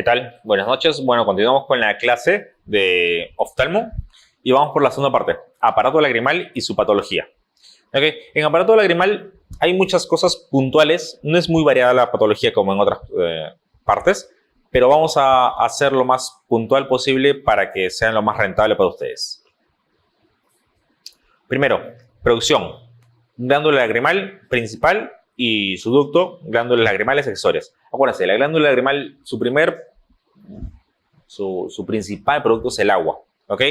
tal? Buenas noches. Bueno, continuamos con la clase de oftalmo y vamos por la segunda parte, aparato lagrimal y su patología. Okay. En aparato lagrimal hay muchas cosas puntuales, no es muy variada la patología como en otras partes, pero vamos a hacer lo más puntual posible para que sea lo más rentable para ustedes. Primero, producción. Glándula lagrimal principal y su ducto, glándulas lagrimales accesorias. Acuérdense, la glándula lagrimal, su principal producto es el agua, ¿ok?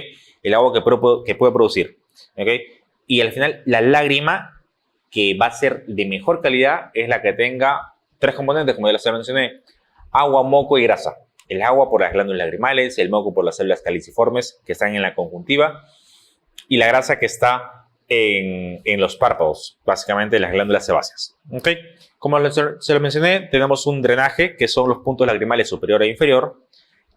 El agua que puede producir, ¿ok? Y al final, la lágrima que va a ser de mejor calidad es la que tenga tres componentes, como ya les mencioné: agua, moco y grasa. El agua por las glándulas lagrimales, el moco por las células caliciformes que están en la conjuntiva y la grasa que está en los párpados, básicamente las glándulas sebáceas. ¿Okay? Como se lo mencioné, tenemos un drenaje que son los puntos lagrimales superior e inferior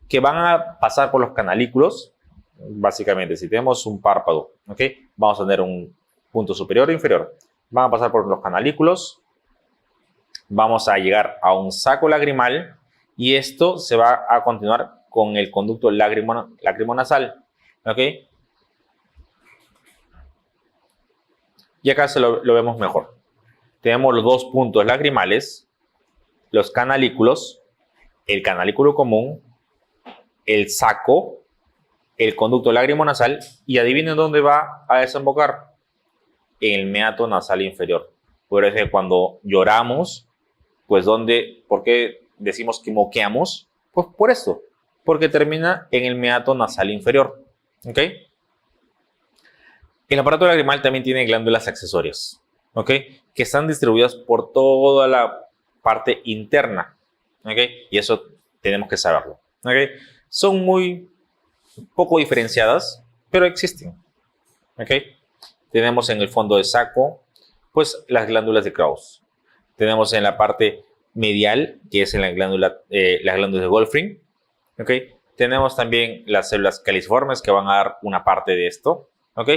que van a pasar por los canalículos. Básicamente, si tenemos un párpado, ¿okay? Vamos a tener un punto superior e inferior. Van a pasar por los canalículos, vamos a llegar a un saco lagrimal y esto se va a continuar con el conducto lacrimonasal, ¿ok? Y acá lo vemos mejor. Tenemos los dos puntos lagrimales, los canalículos, el canalículo común, el saco, el conducto lacrimonasal, y adivinen dónde va a desembocar: en el meato nasal inferior. Por eso cuando lloramos, pues ¿por qué decimos que moqueamos? Pues por esto, porque termina en el meato nasal inferior, ¿ok? El aparato lagrimal también tiene glándulas accesorias, ¿ok? Que están distribuidas por toda la parte interna, ¿ok? Y eso tenemos que saberlo, ¿ok? Son muy poco diferenciadas, pero existen, ¿ok? Tenemos en el fondo de saco, pues las glándulas de Krauss. Tenemos en la parte medial, que es en las glándulas de Wolfram, ¿ok? Tenemos también las células caliciformes que van a dar una parte de esto, ¿ok?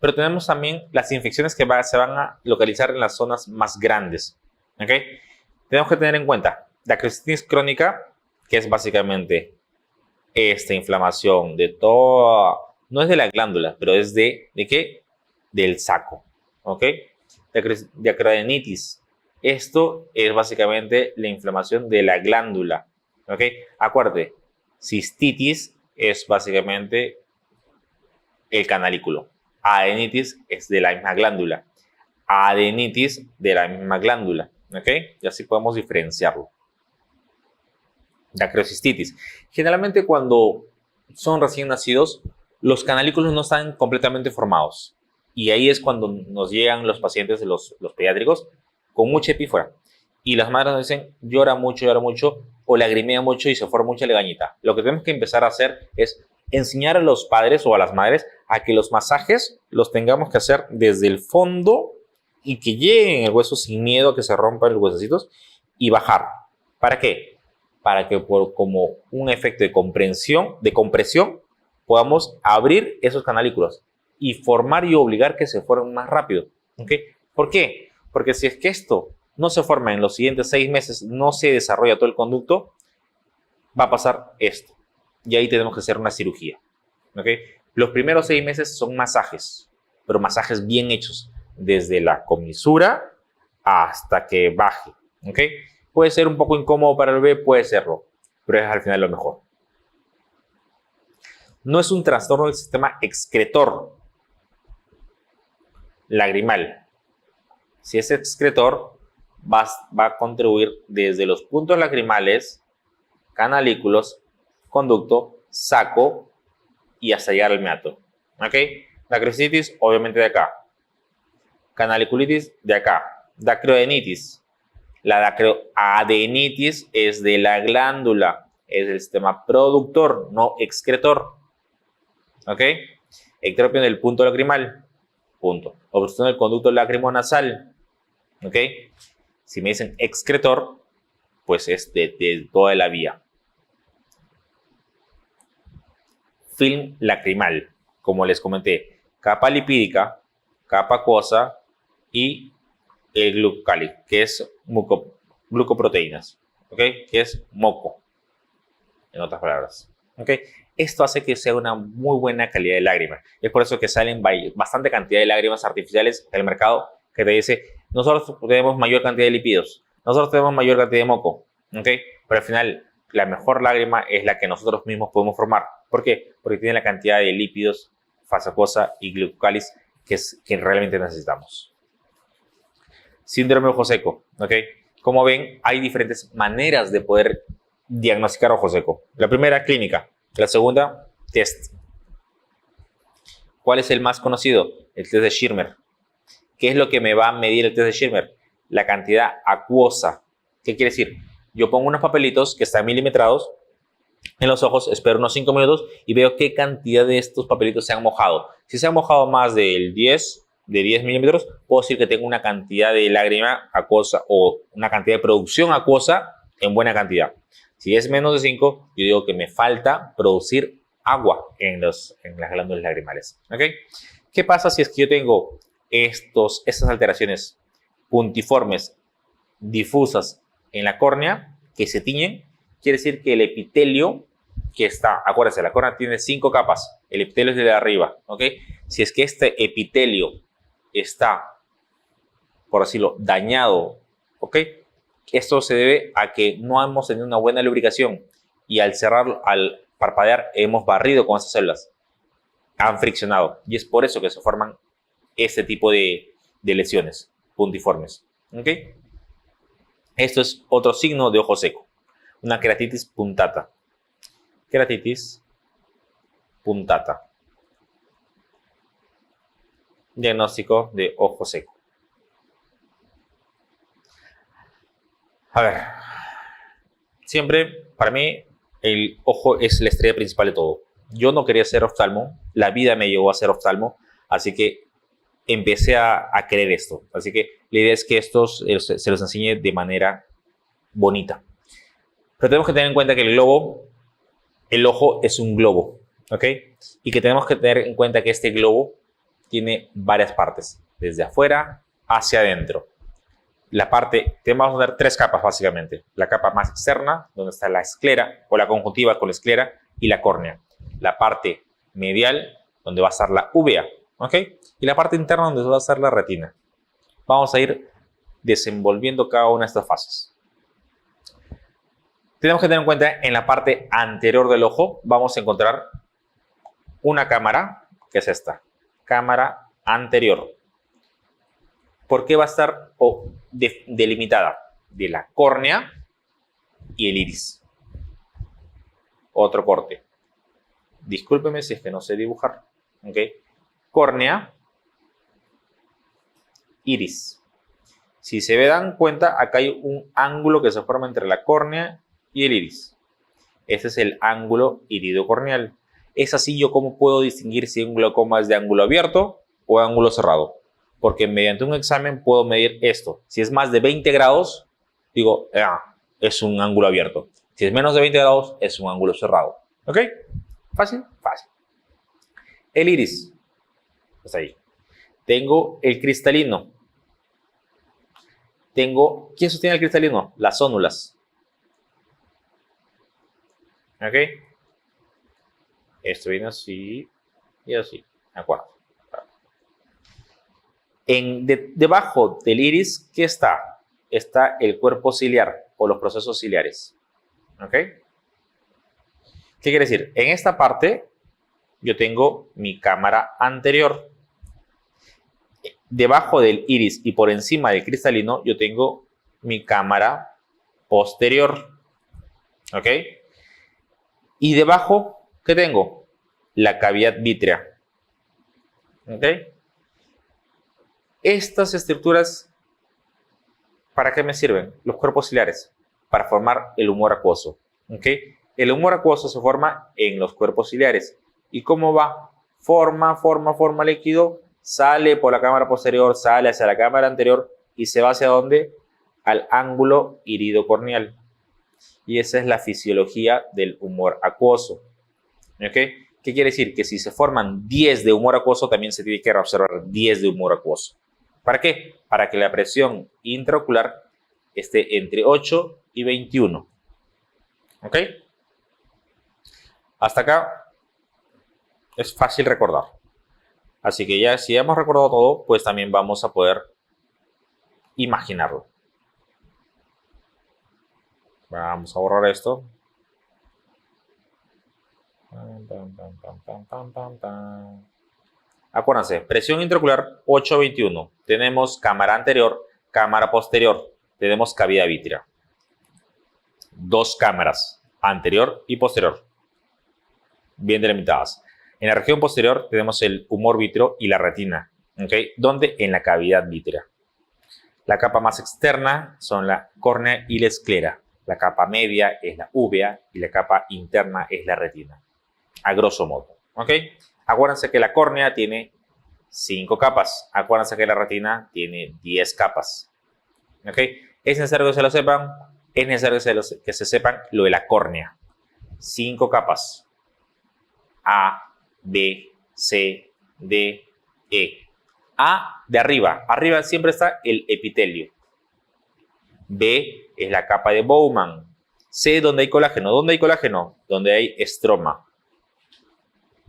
Pero tenemos también las infecciones que se van a localizar en las zonas más grandes, ¿ok? Tenemos que tener en cuenta la acrostitis crónica, que es básicamente esta inflamación de toda, no es de la glándula, pero es ¿de qué? Del saco, ¿ok? De acroadenitis. Esto es básicamente la inflamación de la glándula, ¿ok? Acuérdate, cistitis es básicamente el canalículo. Adenitis es de la misma glándula. Adenitis de la misma glándula, ¿ok? Y así podemos diferenciarlo. La acrocistitis. Generalmente cuando son recién nacidos, los canalículos no están completamente formados. Y ahí es cuando nos llegan los pacientes de los pediátricos con mucha epífora. Y las madres nos dicen, llora mucho, o lagrimea mucho y se forma mucha legañita. Lo que tenemos que empezar a hacer es enseñar a los padres o a las madres a que los masajes los tengamos que hacer desde el fondo y que lleguen el hueso sin miedo a que se rompan los huesecitos y bajar. ¿Para qué? Para que como un efecto de compresión, podamos abrir esos canalículos y formar y obligar que se formen más rápido. ¿Okay? ¿Por qué? Porque si es que esto no se forma en los siguientes 6 meses, no se desarrolla todo el conducto, va a pasar esto. Y ahí tenemos que hacer una cirugía. ¿Okay? Los primeros 6 meses son masajes, pero masajes bien hechos, desde la comisura hasta que baje. ¿Okay? Puede ser un poco incómodo para el bebé, puede serlo, pero es al final lo mejor. No es un trastorno del sistema excretor lagrimal. Si es excretor, va a contribuir desde los puntos lagrimales, canalículos, conducto, saco y hasta llegar al meato. ¿Ok? La acrocitis, obviamente de acá. Canaliculitis, de acá. Dacroadenitis. La dacroadenitis es de la glándula, es del sistema productor, no excretor. ¿Ok? Ectropio del punto lacrimal. Punto. Obstrucción del conducto lacrimonasal. ¿Ok? Si me dicen excretor, pues es de toda la vía. Film lacrimal, como les comenté, capa lipídica, capa acuosa y el glucólico, que es glucoproteínas, ¿ok? Que es moco. en otras palabras. ¿Ok? Esto hace que sea una muy buena calidad de lágrima. Es por eso que salen bastante cantidad de lágrimas artificiales en el mercado que te dice, nosotros tenemos mayor cantidad de lípidos, nosotros tenemos mayor cantidad de moco. ¿Ok? Pero al final, la mejor lágrima es la que nosotros mismos podemos formar. ¿Por qué? Porque tiene la cantidad de lípidos, fase acuosa y glucócalis que realmente necesitamos. Síndrome de ojo seco. ¿Ok? Como ven, hay diferentes maneras de poder diagnosticar ojo seco. La primera, clínica. La segunda, test. ¿Cuál es el más conocido? El test de Schirmer. ¿Qué es lo que me va a medir el test de Schirmer? La cantidad acuosa. ¿Qué quiere decir? Yo pongo unos papelitos que están milimetrados en los ojos, espero unos 5 minutos y veo qué cantidad de estos papelitos se han mojado. Si se han mojado más de 10 milímetros, puedo decir que tengo una cantidad de lágrima acuosa o una cantidad de producción acuosa en buena cantidad. Si es menos de 5, yo digo que me falta producir agua en las glándulas lagrimales. ¿Okay? ¿Qué pasa si es que yo tengo estas alteraciones puntiformes, difusas en la córnea, que se tiñen? Quiere decir que el epitelio que está, acuérdense, la córnea tiene 5 capas, el epitelio es de arriba, ¿ok? Si es que este epitelio está, por decirlo, dañado, ¿ok? Esto se debe a que no hemos tenido una buena lubricación y al cerrar, al parpadear, hemos barrido con esas células, han friccionado y es por eso que se forman este tipo de lesiones puntiformes, ¿ok? Esto es otro signo de ojo seco. Una queratitis puntata. Queratitis puntata. Diagnóstico de ojo seco. A ver. Siempre, para mí, el ojo es la estrella principal de todo. Yo no quería ser oftalmo. La vida me llevó a ser oftalmo. Así que empecé a querer esto. Así que la idea es que estos se los enseñe de manera bonita. Pero tenemos que tener en cuenta que el ojo es un globo, ¿ok? Y que tenemos que tener en cuenta que este globo tiene varias partes, desde afuera hacia adentro. Vamos a ver 3 capas básicamente. La capa más externa, donde está la esclera o la conjuntiva con la esclera y la córnea. La parte medial, donde va a estar la uvea, ¿ok? Y la parte interna, donde va a estar la retina. Vamos a ir desenvolviendo cada una de estas fases. Tenemos que tener en cuenta en la parte anterior del ojo vamos a encontrar una cámara, que es esta, cámara anterior. ¿Por qué va a estar delimitada? De la córnea y el iris. Otro corte. Discúlpeme si es que no sé dibujar. ¿Ok? Córnea, iris. Si se dan cuenta, acá hay un ángulo que se forma entre la córnea y el iris. Este es el ángulo iridocorneal. Es así yo cómo puedo distinguir si un glaucoma es de ángulo abierto o de ángulo cerrado. Porque mediante un examen puedo medir esto. Si es más de 20 grados, digo, es un ángulo abierto. Si es menos de 20 grados, es un ángulo cerrado. ¿Ok? ¿Fácil? Fácil. El iris. Está ahí. Tengo el cristalino. ¿Quién sostiene el cristalino? Las ónulas. ¿Ok? Esto viene así y así. ¿De acuerdo? Debajo del iris, ¿qué está? Está el cuerpo ciliar o los procesos ciliares. ¿Ok? ¿Qué quiere decir? En esta parte yo tengo mi cámara anterior. Debajo del iris y por encima del cristalino yo tengo mi cámara posterior. ¿Ok? Y debajo, ¿qué tengo? La cavidad vítrea. ¿Ok? Estas estructuras, ¿para qué me sirven? Los cuerpos ciliares, para formar el humor acuoso. ¿Ok? El humor acuoso se forma en los cuerpos ciliares. ¿Y cómo va? Forma líquido, sale por la cámara posterior, sale hacia la cámara anterior y se va hacia ¿dónde? Al ángulo iridocorneal. Y esa es la fisiología del humor acuoso. ¿Ok? ¿Qué quiere decir? Que si se forman 10 de humor acuoso, también se tiene que observar 10 de humor acuoso. ¿Para qué? Para que la presión intraocular esté entre 8 y 21. ¿Ok? Hasta acá es fácil recordar. Así que ya si hemos recordado todo, pues también vamos a poder imaginarlo. Vamos a borrar esto. Acuérdense, presión intraocular 821. Tenemos cámara anterior, cámara posterior. Tenemos cavidad vítrea. Dos cámaras, anterior y posterior, bien delimitadas. En la región posterior tenemos el humor vítreo y la retina, ¿okay? Donde en la cavidad vítrea. La capa más externa son la córnea y la esclera. La capa media es la uvea y la capa interna es la retina. A grosso modo, ¿ok? Acuérdense que la córnea tiene 5 capas. Acuérdense que la retina tiene 10 capas, ¿ok? Es necesario que se lo sepan. Es necesario que se sepan lo de la córnea. 5 capas. A, B, C, D, E. A de arriba. Arriba siempre está el epitelio. B es la capa de Bowman. C, donde hay colágeno. ¿Dónde hay colágeno? Donde hay estroma.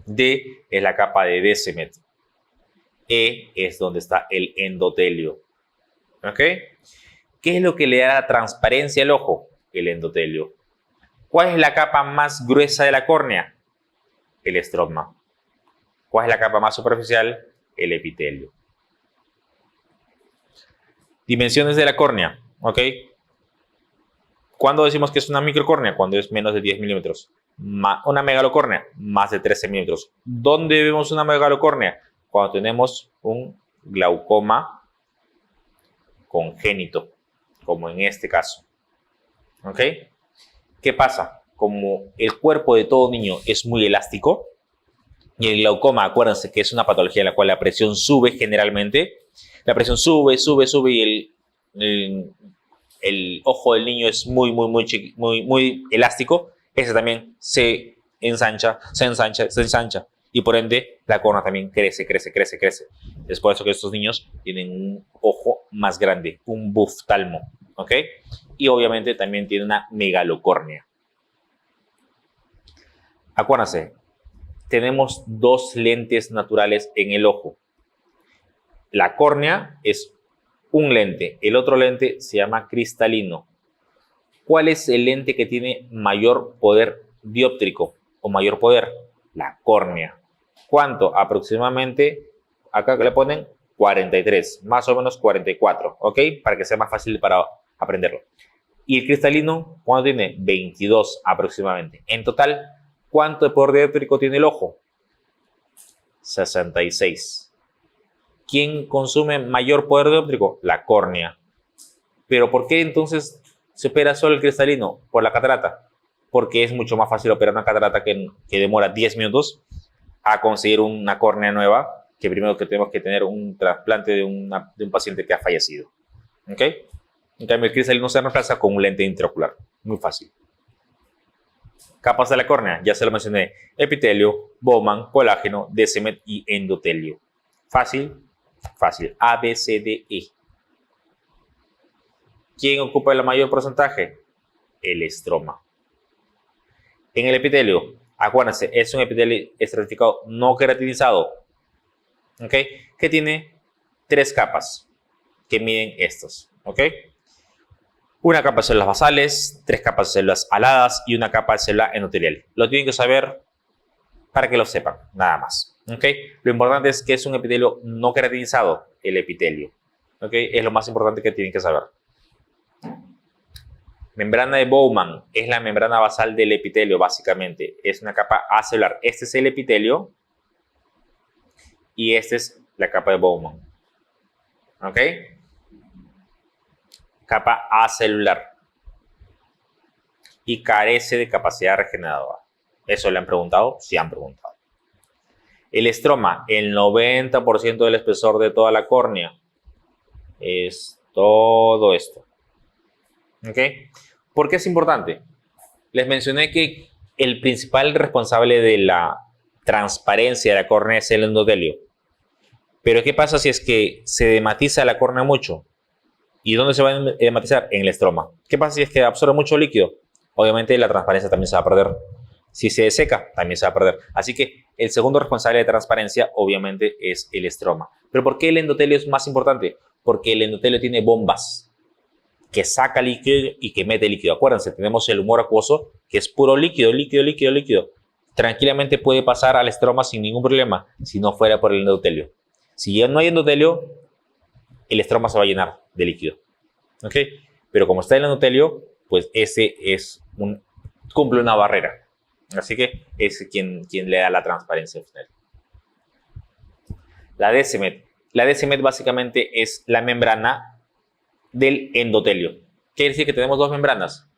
D es la capa de Descemet. E es donde está el endotelio. ¿Ok? ¿Qué es lo que le da la transparencia al ojo? El endotelio. ¿Cuál es la capa más gruesa de la córnea? El estroma. ¿Cuál es la capa más superficial? El epitelio. Dimensiones de la córnea. ¿Ok? ¿Cuándo decimos que es una microcórnea? Cuando es menos de 10 milímetros. Una megalocórnea, más de 13 milímetros. ¿Dónde vemos una megalocórnea? Cuando tenemos un glaucoma congénito, como en este caso. ¿Ok? ¿Qué pasa? Como el cuerpo de todo niño es muy elástico, y el glaucoma, acuérdense que es una patología en la cual la presión sube generalmente. La presión sube y el ojo del niño es muy elástico. Ese también se ensancha. Y por ende, la córnea también crece. Es por eso que estos niños tienen un ojo más grande, un buftalmo, ¿ok? Y obviamente también tiene una megalocórnea. Acuérdense, tenemos dos lentes naturales en el ojo. La córnea es un lente, el otro lente se llama cristalino. ¿Cuál es el lente que tiene mayor poder dióptrico o mayor poder? La córnea. ¿Cuánto? Aproximadamente, acá le ponen 43, más o menos 44, ¿ok? Para que sea más fácil para aprenderlo. Y el cristalino, ¿cuánto tiene? 22 aproximadamente. En total, ¿cuánto de poder dióptrico tiene el ojo? 66. ¿Quién consume mayor poder dióptrico? La córnea. ¿Pero por qué entonces se opera solo el cristalino? Por la catarata. Porque es mucho más fácil operar una catarata que demora 10 minutos a conseguir una córnea nueva, que primero que tenemos que tener un trasplante de un paciente que ha fallecido. ¿Ok? En cambio, el cristalino se reemplaza con un lente intraocular. Muy fácil. Capas de la córnea, ya se lo mencioné. Epitelio, Bowman, colágeno, Descemet y endotelio. Fácil. A, B, C, D, E. ¿Quién ocupa el mayor porcentaje? El estroma. En el epitelio, acuérdense, es un epitelio estratificado no queratinizado, ¿ok? Que tiene 3 capas que miden estos, ¿ok? Una capa de células basales, 3 capas de células aladas y una capa de célula endotelial. Lo tienen que saber para que lo sepan, nada más, ¿ok? Lo importante es que es un epitelio no queratinizado, el epitelio, ¿ok? Es lo más importante que tienen que saber. Membrana de Bowman es la membrana basal del epitelio, básicamente. Es una capa acelular. Este es el epitelio y esta es la capa de Bowman. ¿Ok? Capa acelular. Y carece de capacidad regeneradora. ¿Eso le han preguntado? Sí han preguntado. El estroma, el 90% del espesor de toda la córnea. Es todo esto. ¿Ok? ¿Por qué es importante? Les mencioné que el principal responsable de la transparencia de la córnea es el endotelio. Pero ¿qué pasa si es que se dematiza la córnea mucho? ¿Y dónde se va a dematizar? En el estroma. ¿Qué pasa si es que absorbe mucho líquido? Obviamente la transparencia también se va a perder. Si se deseca, también se va a perder. Así que el segundo responsable de transparencia, obviamente, es el estroma. ¿Pero por qué el endotelio es más importante? Porque el endotelio tiene bombas que saca líquido y que mete líquido. Acuérdense, tenemos el humor acuoso, que es puro líquido, líquido, líquido, líquido. Tranquilamente puede pasar al estroma sin ningún problema, si no fuera por el endotelio. Si ya no hay endotelio, el estroma se va a llenar de líquido. ¿Ok? Pero como está el endotelio, pues ese cumple una barrera. Así que es quien le da la transparencia final. La DSMED. La DSMED básicamente es la membrana del endotelio. Quiere decir que tenemos dos membranas.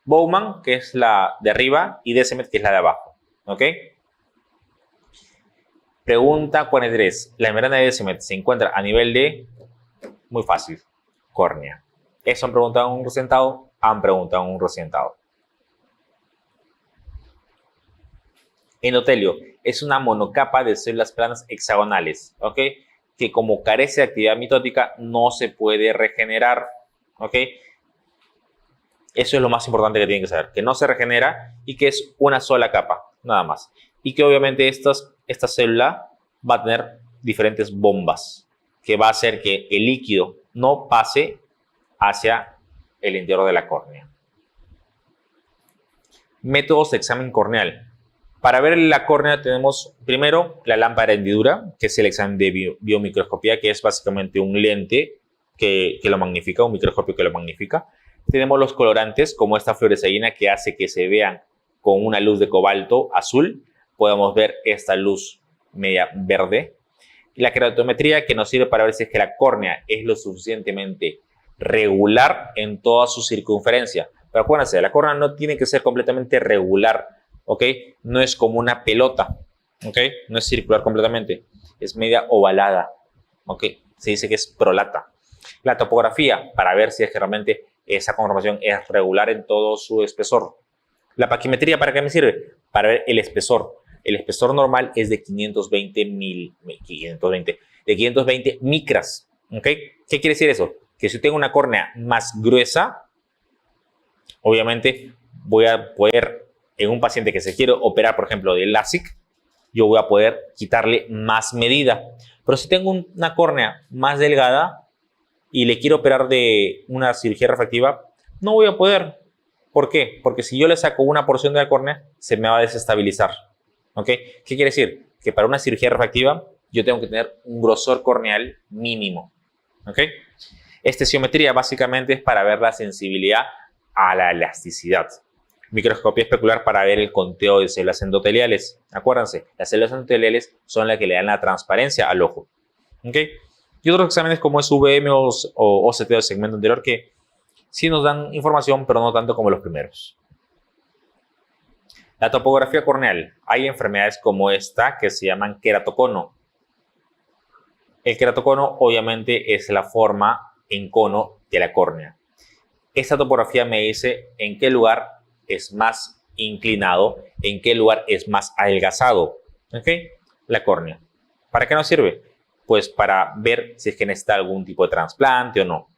Bowman, que es la de arriba, y DSMED, que es la de abajo. ¿Ok? Pregunta 43. La membrana de DSMED se encuentra a nivel de... Muy fácil. Córnea. Eso han preguntado en un resentado. Han preguntado en un resentado. Endotelio es una monocapa de células planas hexagonales, ¿ok? Que como carece de actividad mitótica no se puede regenerar, ¿ok? Eso es lo más importante que tienen que saber, que no se regenera y que es una sola capa, nada más. Y que obviamente esta célula va a tener diferentes bombas, que va a hacer que el líquido no pase hacia el interior de la córnea. Métodos de examen corneal. Para ver la córnea tenemos primero la lámpara de hendidura, que es el examen de biomicroscopía, que es básicamente un lente que lo magnifica, un microscopio que lo magnifica. Tenemos los colorantes, como esta fluoresceína, que hace que se vean con una luz de cobalto azul. Podemos ver esta luz media verde. Y la keratometría, que nos sirve para ver si es que la córnea es lo suficientemente regular en toda su circunferencia. Pero acuérdense, la córnea no tiene que ser completamente regular, ¿ok? No es como una pelota, ¿ok? No es circular completamente, es media ovalada, ¿ok? Se dice que es prolata. La topografía, para ver si es que realmente esa conformación es regular en todo su espesor. La paquimetría, ¿para qué me sirve? Para ver el espesor. El espesor normal es de 520 micras, ¿ok? ¿Qué quiere decir eso? Que si tengo una córnea más gruesa, obviamente voy a poder, en un paciente que se quiere operar, por ejemplo, de LASIK, yo voy a poder quitarle más medida. Pero si tengo una córnea más delgada y le quiero operar de una cirugía refractiva, no voy a poder. ¿Por qué? Porque si yo le saco una porción de la córnea, se me va a desestabilizar. ¿Ok? ¿Qué quiere decir? Que para una cirugía refractiva yo tengo que tener un grosor corneal mínimo. ¿Ok? Estesiometría básicamente es para ver la sensibilidad a la elasticidad. Microscopía especular para ver el conteo de células endoteliales. Acuérdense, las células endoteliales son las que le dan la transparencia al ojo. ¿Ok? Y otros exámenes como es VM o OCT del segmento anterior que sí nos dan información, pero no tanto como los primeros. La topografía corneal. Hay enfermedades como esta que se llaman queratocono. El queratocono obviamente es la forma en cono de la córnea. Esta topografía me dice en qué lugar es más inclinado, en qué lugar es más adelgazado, ¿ok? La córnea. ¿Para qué nos sirve? Pues para ver si es que necesita algún tipo de trasplante o no.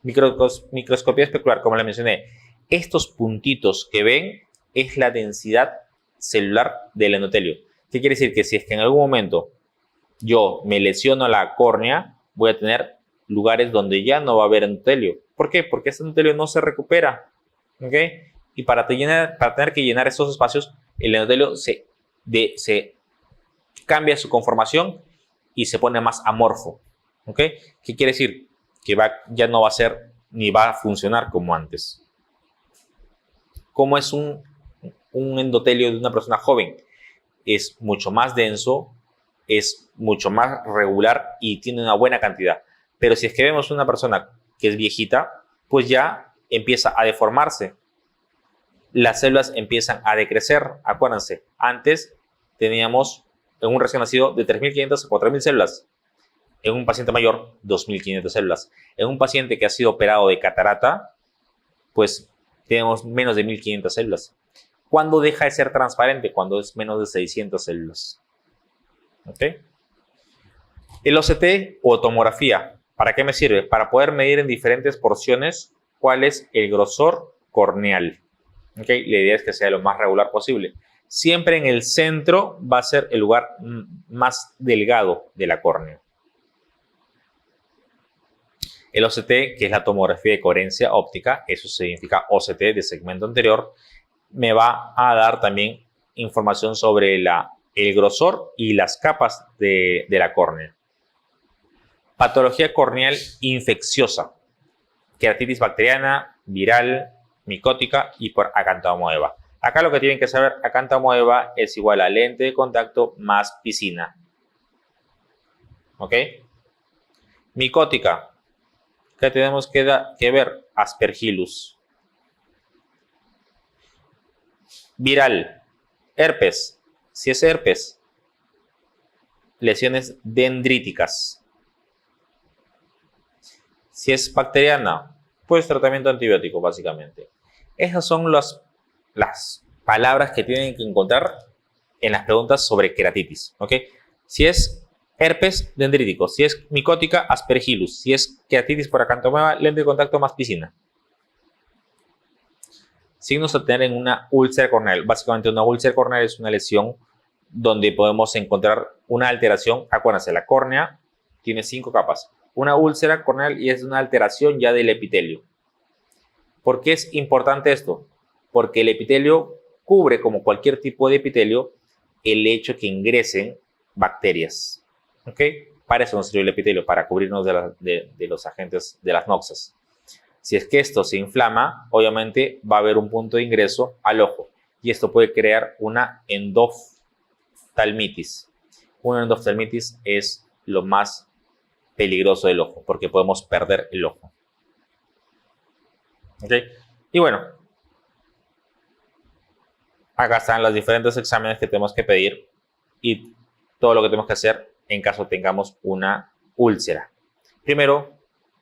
Microscopía especular, como le mencioné, estos puntitos que ven es la densidad celular del endotelio. ¿Qué quiere decir? Que si es que en algún momento yo me lesiono la córnea, voy a tener lugares donde ya no va a haber endotelio. ¿Por qué? Porque este endotelio no se recupera, ¿ok? Y para tener que llenar esos espacios, el endotelio se cambia su conformación y se pone más amorfo, ¿ok? ¿Qué quiere decir? Que ya no va a ser ni va a funcionar como antes. ¿Cómo es un endotelio de una persona joven? Es mucho más denso, es mucho más regular y tiene una buena cantidad. Pero si es que vemos una persona que es viejita, pues ya empieza a deformarse. Las células empiezan a decrecer. Acuérdense, antes teníamos en un recién nacido de 3.500 a 4.000 células. En un paciente mayor, 2.500 células. En un paciente que ha sido operado de catarata, pues tenemos menos de 1.500 células. ¿Cuándo deja de ser transparente? Cuando es menos de 600 células. ¿Ok? El OCT o tomografía, ¿para qué me sirve? Para poder medir en diferentes porciones cuál es el grosor corneal. ¿Ok? La idea es que sea lo más regular posible. Siempre en el centro va a ser el lugar más delgado de la córnea. El OCT, que es la tomografía de coherencia óptica, eso significa OCT de segmento anterior, me va a dar también información sobre el grosor y las capas de la córnea. Patología corneal infecciosa, queratitis bacteriana, viral, micótica y por acantomoeba. Acá lo que tienen que saber, acantomoeba es igual a lente de contacto más piscina. ¿Ok? Micótica, ¿qué tenemos que ver? Aspergillus. Viral, herpes. Si es herpes, lesiones dendríticas. Si es bacteriana, pues tratamiento antibiótico, básicamente. Esas son las palabras que tienen que encontrar en las preguntas sobre queratitis. ¿Ok? Si es herpes, dendrítico. Si es micótica, aspergillus. Si es queratitis por acantomoeba, lente de contacto más piscina. Signos a tener en una úlcera corneal. Básicamente, una úlcera corneal es una lesión donde podemos encontrar una alteración. Acuérdense, la córnea tiene 5 capas. Una úlcera corneal y es una alteración ya del epitelio. ¿Por qué es importante esto? Porque el epitelio cubre, como cualquier tipo de epitelio, el hecho que ingresen bacterias. ¿Ok? Para eso nos sirve el epitelio, para cubrirnos de los agentes de las noxas. Si es que esto se inflama, obviamente va a haber un punto de ingreso al ojo y esto puede crear una endoftalmitis. Una endoftalmitis es lo más peligroso del ojo porque podemos perder el ojo. ¿Ok? Y bueno, acá están los diferentes exámenes que tenemos que pedir y todo lo que tenemos que hacer en caso tengamos una úlcera. Primero,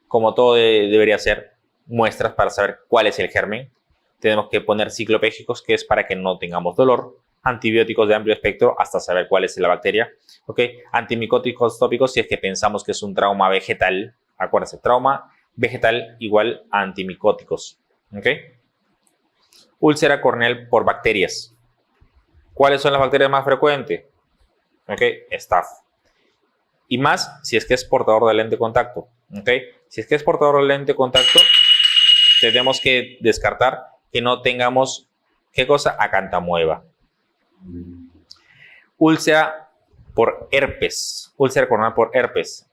como todo debería ser, muestras para saber cuál es el germen. Tenemos que poner ciclopégicos, que es para que no tengamos dolor. Antibióticos de amplio espectro hasta saber cuál es la bacteria. ¿Ok? Antimicóticos tópicos si es que pensamos que es un trauma vegetal. Acuérdense, trauma vegetal igual a antimicóticos. ¿Ok? Úlcera corneal por bacterias. ¿Cuáles son las bacterias más frecuentes? ¿Ok? Staph. Y más si es que es portador de lente de contacto. ¿Ok? Si es que es portador de lente de contacto, tenemos que descartar que no tengamos, ¿qué cosa? Acantomoeba. Úlcera por herpes. Úlcera corneal por herpes.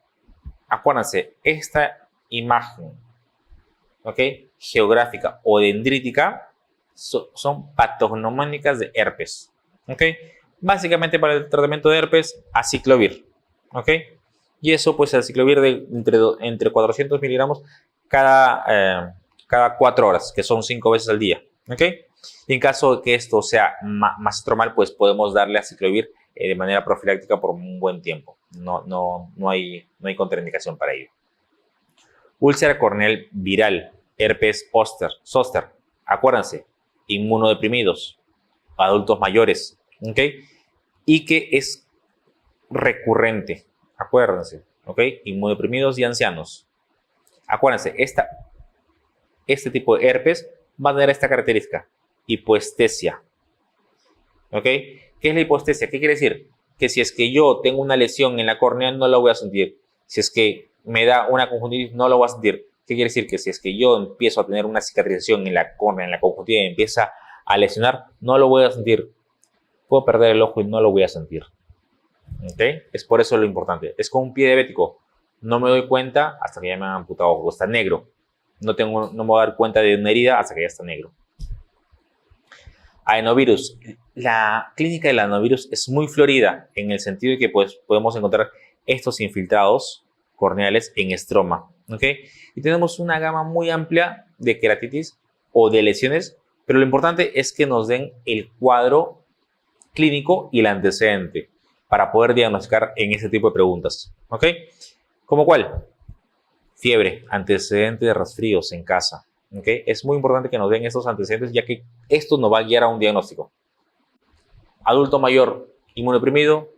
Acuérdense, esta imagen, ¿ok? Geográfica o dendrítica son patognomónicas de herpes. ¿Ok? Básicamente para el tratamiento de herpes, aciclovir. ¿Ok? Y eso, pues, el aciclovir de entre 400 miligramos cada 4 horas, que son 5 veces al día. ¿Ok? Y en caso de que esto sea más estromal, pues podemos darle aciclovir de manera profiláctica por un buen tiempo. No hay contraindicación para ello. Úlcera corneal viral, herpes zóster. Acuérdense, inmunodeprimidos, adultos mayores, ¿ok? Y que es recurrente, acuérdense, ¿ok? Inmunodeprimidos y ancianos. Acuérdense, este tipo de herpes va a tener esta característica, hipoestesia, ¿ok? ¿Qué es la hipoestesia? ¿Qué quiere decir? Que si es que yo tengo una lesión en la córnea, no la voy a sentir. Si es que me da una conjuntivitis, no la voy a sentir. ¿Qué quiere decir? Que si es que yo empiezo a tener una cicatrización en la córnea, en la conjuntiva, y empieza a lesionar, no lo voy a sentir. Puedo perder el ojo y no lo voy a sentir. ¿Ok? Es por eso lo importante. Es como un pie diabético. No me doy cuenta hasta que ya me han amputado ojo. Está negro. No me voy a dar cuenta de una herida hasta que ya está negro. Adenovirus. La clínica del adenovirus es muy florida en el sentido de que pues, podemos encontrar estos infiltrados corneales en estroma. ¿Ok? Y tenemos una gama muy amplia de queratitis o de lesiones, pero lo importante es que nos den el cuadro clínico y el antecedente para poder diagnosticar en este tipo de preguntas. ¿Ok? ¿Cómo cuál? Fiebre, antecedente de resfríos en casa. ¿Ok? Es muy importante que nos den estos antecedentes ya que esto nos va a guiar a un diagnóstico. Adulto mayor, inmunodeprimido,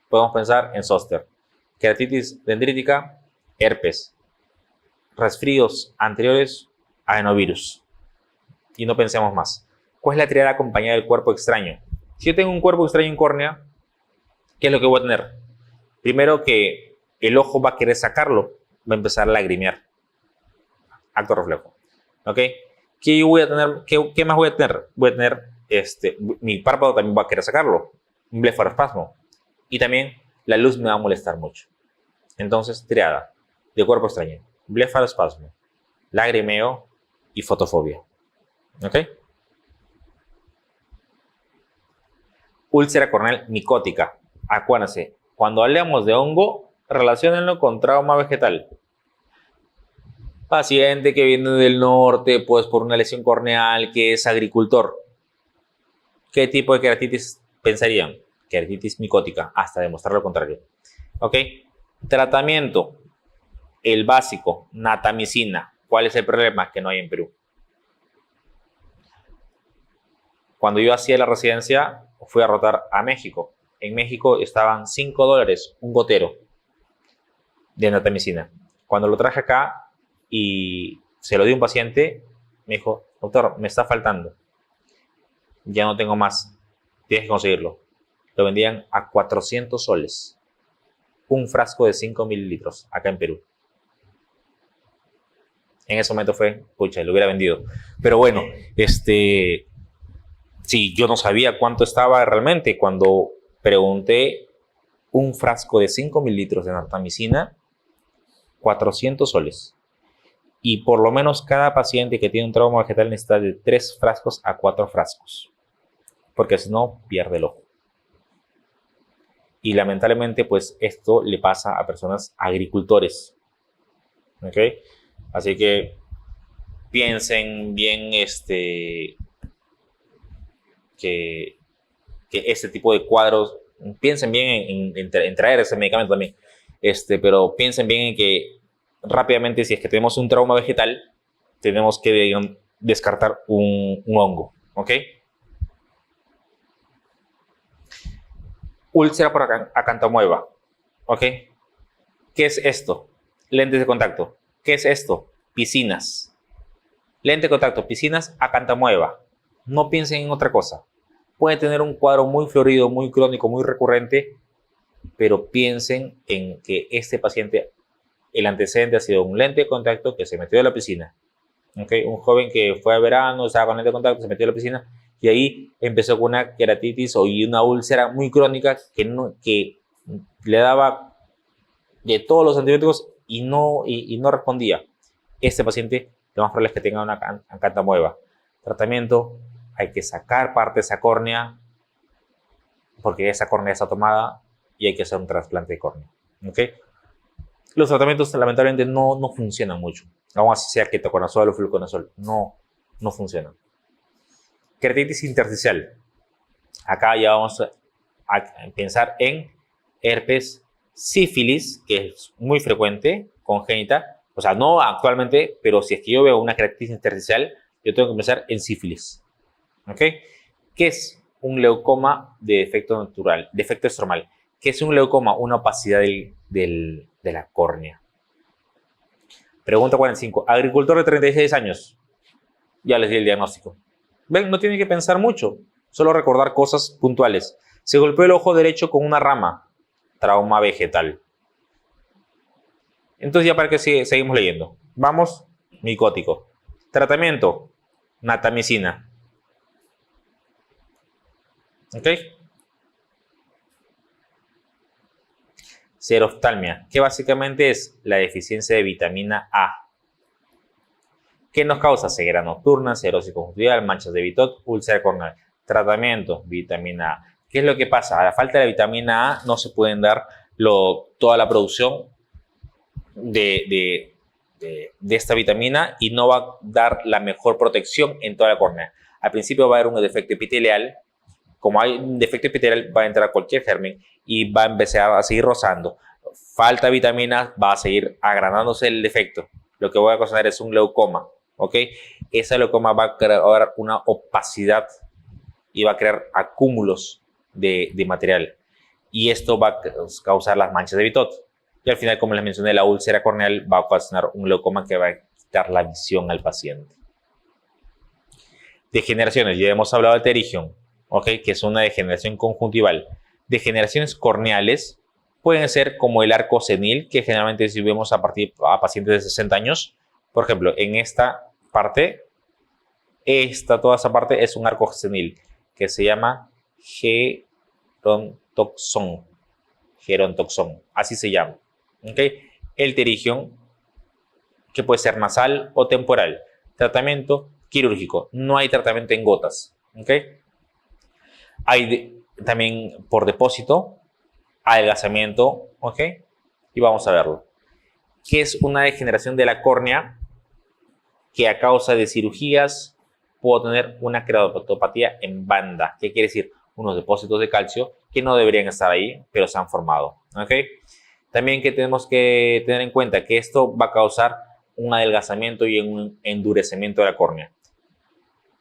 podemos pensar en zóster. Queratitis dendrítica, herpes. Resfríos anteriores, adenovirus. Y no pensemos más. ¿Cuál es la triada acompañada del cuerpo extraño? Si yo tengo un cuerpo extraño en córnea, ¿qué es lo que voy a tener? Primero que el ojo va a querer sacarlo, va a empezar a lagrimear. Acto reflejo. ¿Ok? ¿Qué yo voy a tener? ¿Qué más voy a tener? Voy a tener, mi párpado también va a querer sacarlo. Un blefarospasmo. Y también la luz me va a molestar mucho. Entonces, triada de cuerpo extraño, blefarospasmo, lagrimeo y fotofobia. ¿Ok? Úlcera corneal micótica. Acuérdense, cuando hablamos de hongo, relaciónenlo con trauma vegetal. Paciente que viene del norte, pues por una lesión corneal, que es agricultor. ¿Qué tipo de queratitis pensarían? Queratitis micótica, hasta demostrar lo contrario. ¿Ok? Tratamiento. El básico, natamicina. ¿Cuál es el problema? Que no hay en Perú. Cuando yo hacía la residencia, fui a rotar a México. En México estaban $5 un gotero de natamicina. Cuando lo traje acá y se lo di a un paciente, me dijo, doctor, me está faltando. Ya no tengo más. Tienes que conseguirlo. Lo vendían a 400 soles. Un frasco de 5 mililitros acá en Perú. En ese momento fue, pucha, lo hubiera vendido. Pero bueno, sí, yo no sabía cuánto estaba realmente. Cuando pregunté, un frasco de 5 mililitros de natamicina, 400 soles. Y por lo menos cada paciente que tiene un trauma vegetal necesita de 3 frascos a 4 frascos. Porque si no, pierde el ojo. Y lamentablemente, pues esto le pasa a personas agricultores. ¿Ok? Así que piensen bien que este tipo de cuadros, piensen bien en traer ese medicamento también, pero piensen bien en que rápidamente, si es que tenemos un trauma vegetal, tenemos que, digamos, descartar un hongo, ¿ok? Úlcera por acantoamoeba, ¿ok? ¿Qué es esto? Lentes de contacto. ¿Qué es esto? Piscinas. Lente de contacto, piscinas, acantoamoeba. No piensen en otra cosa. Puede tener un cuadro muy florido, muy crónico, muy recurrente, pero piensen en que este paciente, el antecedente ha sido un lente de contacto que se metió a la piscina. ¿Okay? Un joven que fue a verano, estaba con lente de contacto, se metió a la piscina y ahí empezó con una queratitis o una úlcera muy crónica que le daba de todos los antibióticos y no respondía. Este paciente, lo más probable es que tenga una acantoamoeba. Tratamiento, hay que sacar parte de esa córnea porque esa córnea está tomada y hay que hacer un trasplante de córnea. ¿Okay? Los tratamientos lamentablemente no funcionan mucho. Aún así sea ketoconazol o fluconazol, no funcionan. Queratitis intersticial. Acá ya vamos a pensar en herpes sífilis, que es muy frecuente, congénita. O sea, no actualmente, pero si es que yo veo una queratitis intersticial, yo tengo que pensar en sífilis. ¿Ok? ¿Qué es un leucoma de efecto natural, de efecto estromal? ¿Qué es un leucoma? Una opacidad de la córnea. Pregunta 45. Agricultor de 36 años. Ya les di el diagnóstico. ¿Ven? No tienen que pensar mucho. Solo recordar cosas puntuales. Se golpeó el ojo derecho con una rama. Trauma vegetal. Entonces, ya para que seguimos leyendo. Vamos, micótico. Tratamiento, natamicina. ¿Ok? Xeroftalmia, que básicamente es la deficiencia de vitamina A. ¿Qué nos causa? Ceguera nocturna, cirrosis conjuntival, manchas de Bitot, úlcera corneal. Tratamiento, vitamina A. ¿Qué es lo que pasa? A la falta de vitamina A no se pueden dar toda la producción de esta vitamina y no va a dar la mejor protección en toda la córnea. Al principio va a haber un defecto epitelial. Como hay un defecto epitelial, va a entrar cualquier germen y va a empezar a seguir rozando. Falta vitamina, va a seguir agranándose el defecto. Lo que voy a ocasionar es un leucoma. ¿Ok? Esa leucoma va a crear una opacidad y va a crear acúmulos de material. Y esto va a causar las manchas de Bitot. Y al final, como les mencioné, la úlcera corneal va a ocasionar un leucoma que va a quitar la visión al paciente. Degeneraciones, ya hemos hablado del pterigium, ¿ok? Que es una degeneración conjuntival. Degeneraciones corneales pueden ser como el arco senil, que generalmente si vemos a pacientes de 60 años. Por ejemplo, en esta parte, toda esa parte es un arco senil que se llama gerontoxón. Gerontoxón, así se llama. ¿Okay? El pterigium, que puede ser nasal o temporal. Tratamiento quirúrgico. No hay tratamiento en gotas. ¿Okay? Hay también por depósito, adelgazamiento. ¿Ok? Y vamos a verlo. ¿Qué es una degeneración de la córnea? Que a causa de cirugías puedo tener una queratopatía en banda. ¿Qué quiere decir? Unos depósitos de calcio que no deberían estar ahí, pero se han formado. ¿Ok? También que tenemos que tener en cuenta que esto va a causar un adelgazamiento y un endurecimiento de la córnea.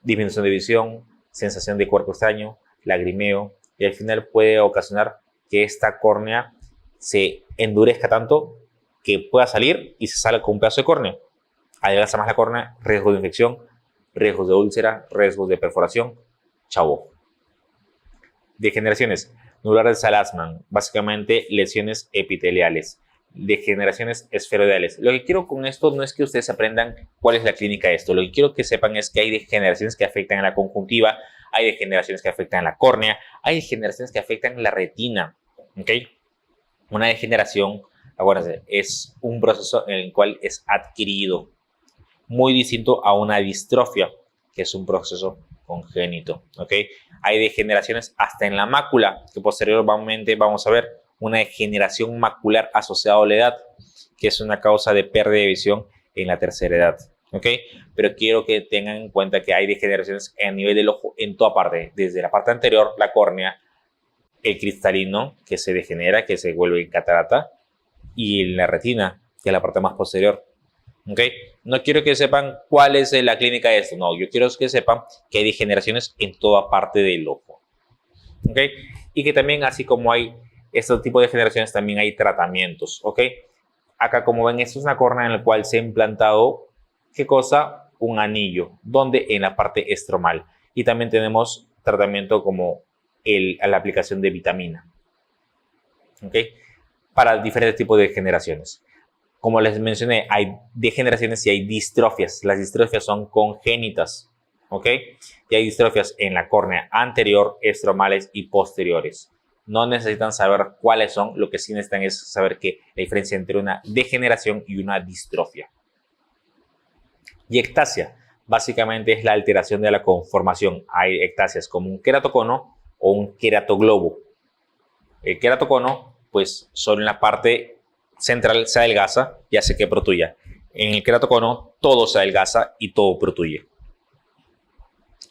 Disminución de visión, sensación de cuerpo extraño, lagrimeo, y al final puede ocasionar que esta córnea se endurezca tanto que pueda salir y se salga con un pedazo de córnea. Adelgaza más la córnea, riesgo de infección, riesgos de úlcera, riesgos de perforación. Chavo. Degeneraciones. Nudular de Salazman, básicamente lesiones epiteliales. Degeneraciones esferoidales. Lo que quiero con esto no es que ustedes aprendan cuál es la clínica de esto. Lo que quiero que sepan es que hay degeneraciones que afectan a la conjuntiva, hay degeneraciones que afectan a la córnea, hay degeneraciones que afectan a la retina. ¿Ok? Una degeneración, acuérdense, es un proceso en el cual es adquirido. Muy distinto a una distrofia, que es un proceso congénito. ¿Ok? Hay degeneraciones hasta en la mácula, que posteriormente vamos a ver una degeneración macular asociada a la edad, que es una causa de pérdida de visión en la tercera edad. ¿Ok? Pero quiero que tengan en cuenta que hay degeneraciones a nivel del ojo en toda parte, desde la parte anterior, la córnea, el cristalino, que se degenera, que se vuelve catarata, y la retina, que es la parte más posterior. ¿Ok? No quiero que sepan cuál es la clínica de esto, no, yo quiero que sepan que hay degeneraciones en toda parte del ojo. ¿Ok? Y que también, así como hay este tipo de degeneraciones, también hay tratamientos. ¿Ok? Acá, como ven, esto es una córnea en la cual se ha implantado, ¿qué cosa? Un anillo, donde en la parte estromal. Y también tenemos tratamiento como la aplicación de vitamina. ¿Ok? Para diferentes tipos de degeneraciones. Como les mencioné, hay degeneraciones y hay distrofias. Las distrofias son congénitas, ¿ok? Y hay distrofias en la córnea anterior, estromales y posteriores. No necesitan saber cuáles son, lo que sí necesitan es saber que la diferencia entre una degeneración y una distrofia. Y ectasia, básicamente es la alteración de la conformación. Hay ectasias como un queratocono o un queratoglobo. El queratocono, pues, solo en la parte central se adelgaza y hace que protuya. En el queratocono todo se adelgaza y todo protuye.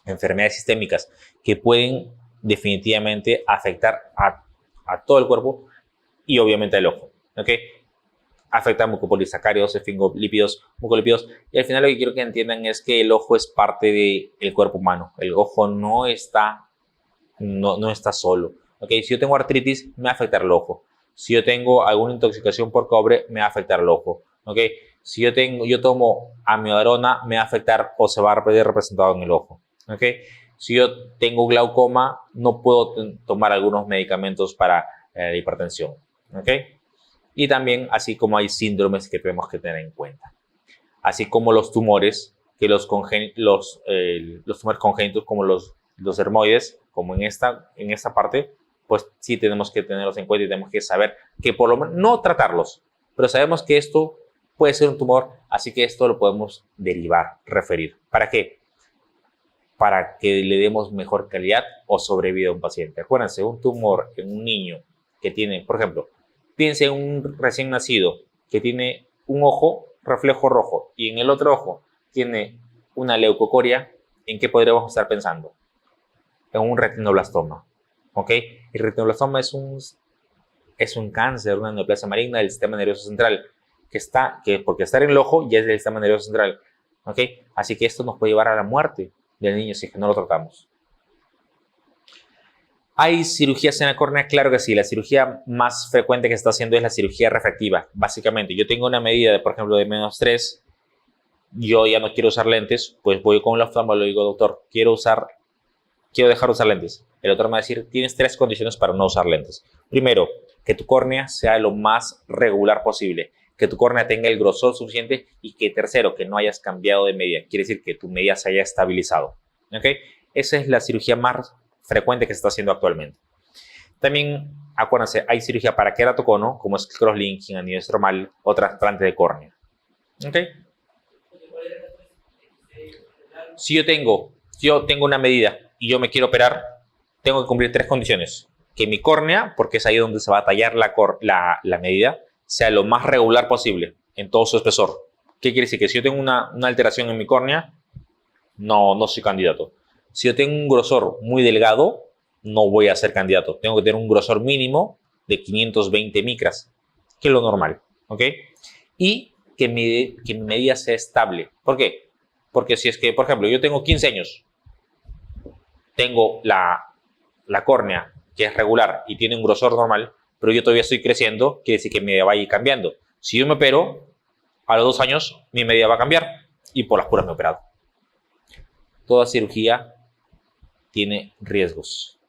Enfermedades sistémicas que pueden definitivamente afectar a todo el cuerpo y obviamente al ojo. ¿Okay? Afectan mucopolisacáridos, esfingolípidos, mucolípidos. Y al final lo que quiero que entiendan es que el ojo es parte del cuerpo humano. El ojo no está solo. ¿Okay? Si yo tengo artritis, me va a afectar el ojo. Si yo tengo alguna intoxicación por cobre, me va a afectar el ojo. ¿Okay? Si yo tomo amiodarona, me va a afectar o se va a ver representado en el ojo. ¿Okay? Si yo tengo glaucoma, no puedo tomar algunos medicamentos para la hipertensión. ¿Okay? Y también, así como hay síndromes que tenemos que tener en cuenta. Así como los tumores, que los tumores congénitos, como los dermoides, como en esta parte, pues sí tenemos que tenerlos en cuenta y tenemos que saber que por lo menos no tratarlos, pero sabemos que esto puede ser un tumor, así que esto lo podemos derivar, referir. ¿Para qué? Para que le demos mejor calidad o sobrevida a un paciente. Acuérdense, un tumor en un niño que tiene, por ejemplo, piense en un recién nacido que tiene un ojo reflejo rojo y en el otro ojo tiene una leucocoria, ¿en qué podríamos estar pensando? En un retinoblastoma. ¿Ok? El retinoblastoma es un cáncer, una neoplasia maligna del sistema nervioso central, porque estar en el ojo ya es del sistema nervioso central. ¿Ok? Así que esto nos puede llevar a la muerte del niño si es que no lo tratamos. ¿Hay cirugías en la córnea? Claro que sí. La cirugía más frecuente que se está haciendo es la cirugía refractiva. Básicamente, yo tengo una medida, por ejemplo, de -3, yo ya no quiero usar lentes, pues voy con el oftalmólogo y digo, doctor, quiero dejar de usar lentes. El doctor me va a decir, tienes 3 condiciones para no usar lentes. Primero, que tu córnea sea lo más regular posible, que tu córnea tenga el grosor suficiente y que tercero, que no hayas cambiado de medida. Quiere decir que tu medida se haya estabilizado. ¿Ok? Esa es la cirugía más frecuente que se está haciendo actualmente. También, acuérdense, hay cirugía para queratocono, como es crosslinking, anillo estromal o trasplante de córnea. ¿Ok? Si yo tengo una medida y yo me quiero operar, tengo que cumplir 3 condiciones. Que mi córnea, porque es ahí donde se va a tallar la medida, sea lo más regular posible en todo su espesor. ¿Qué quiere decir? Que si yo tengo una alteración en mi córnea, no soy candidato. Si yo tengo un grosor muy delgado, no voy a ser candidato. Tengo que tener un grosor mínimo de 520 micras, que es lo normal. ¿Ok? Y que mi medida sea estable. ¿Por qué? Porque si es que, por ejemplo, yo tengo 15 años, tengo la córnea que es regular y tiene un grosor normal, pero yo todavía estoy creciendo, quiere decir que mi medida va a ir cambiando. Si yo me opero, a los 2 años mi medida va a cambiar y por las puras me he operado. Toda cirugía tiene riesgos,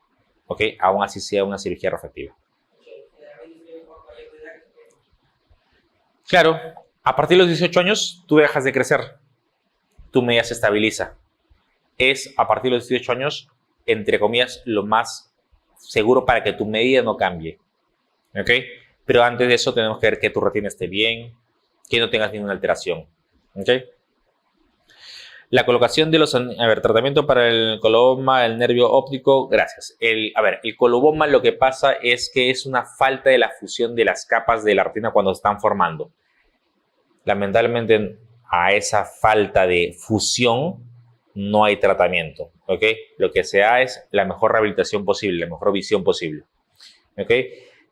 ¿ok? Aún así sea una cirugía refractiva. Claro, a partir de los 18 años tú dejas de crecer, tu medida se estabiliza. Es a partir de los 18 años, entre comillas, lo más seguro para que tu medida no cambie. ¿Ok? Pero antes de eso tenemos que ver que tu retina esté bien, que no tengas ninguna alteración. ¿Ok? La colocación de los... A ver, tratamiento para el coloboma, el nervio óptico, gracias. El coloboma lo que pasa es que es una falta de la fusión de las capas de la retina cuando se están formando. Lamentablemente, a esa falta de fusión no hay tratamiento. ¿Ok? Lo que se da es la mejor rehabilitación posible, la mejor visión posible. ¿Ok?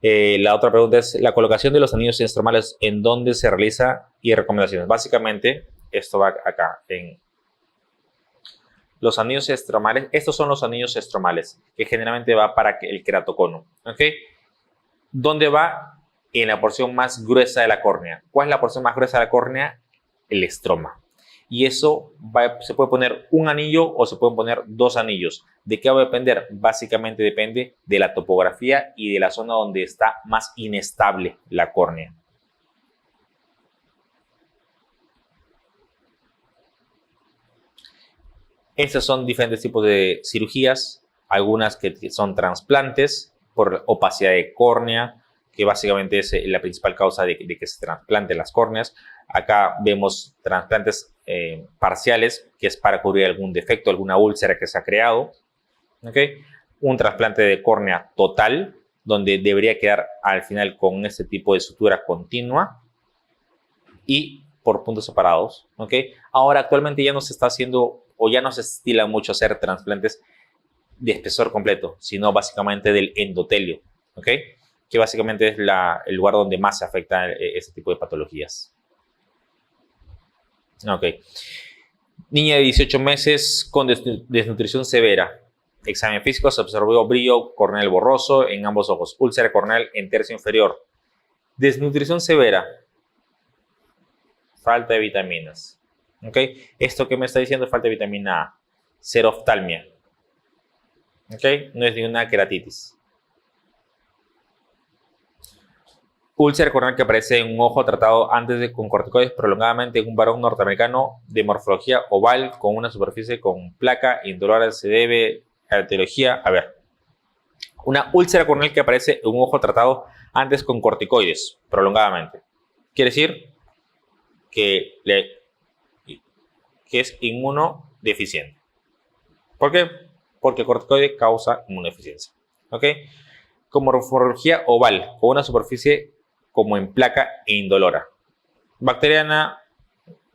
La otra pregunta es la colocación de los anillos estromales, ¿en dónde se realiza? Y recomendaciones. Básicamente, esto va acá, en los anillos estromales. Estos son los anillos estromales, que generalmente va para el queratocono. ¿Ok? ¿Dónde va? En la porción más gruesa de la córnea. ¿Cuál es la porción más gruesa de la córnea? El estroma. Y eso se puede poner un anillo o se pueden poner 2 anillos. ¿De qué va a depender? Básicamente depende de la topografía y de la zona donde está más inestable la córnea. Estos son diferentes tipos de cirugías, algunas que son trasplantes por opacidad de córnea, que básicamente es la principal causa de que se trasplanten las córneas. Acá vemos trasplantes parciales, que es para cubrir algún defecto, alguna úlcera que se ha creado. ¿Okay? Un trasplante de córnea total, donde debería quedar al final con este tipo de sutura continua y por puntos separados. ¿Okay? Ahora, actualmente ya no se está haciendo o ya no se estila mucho hacer trasplantes de espesor completo, sino básicamente del endotelio, ¿ok? Que básicamente es el lugar donde más se afecta este tipo de patologías. Ok. Niña de 18 meses con desnutrición severa. Examen físico, se observó brillo corneal borroso en ambos ojos, úlcera corneal en tercio inferior. Desnutrición severa. Falta de vitaminas. ¿Ok? Esto que me está diciendo falta de vitamina A. Cero oftalmia. ¿Ok? No es ninguna queratitis. Úlcera corneal que aparece en un ojo tratado antes con corticoides prolongadamente en un varón norteamericano de morfología oval con una superficie con placa indolora se debe a la etiología. A ver, una úlcera corneal que aparece en un ojo tratado antes con corticoides prolongadamente. Quiere decir que es inmunodeficiente. ¿Por qué? Porque el corticoide causa inmunodeficiencia. ¿Ok? Como morfología oval, con una superficie como en placa e indolora. Bacteriana,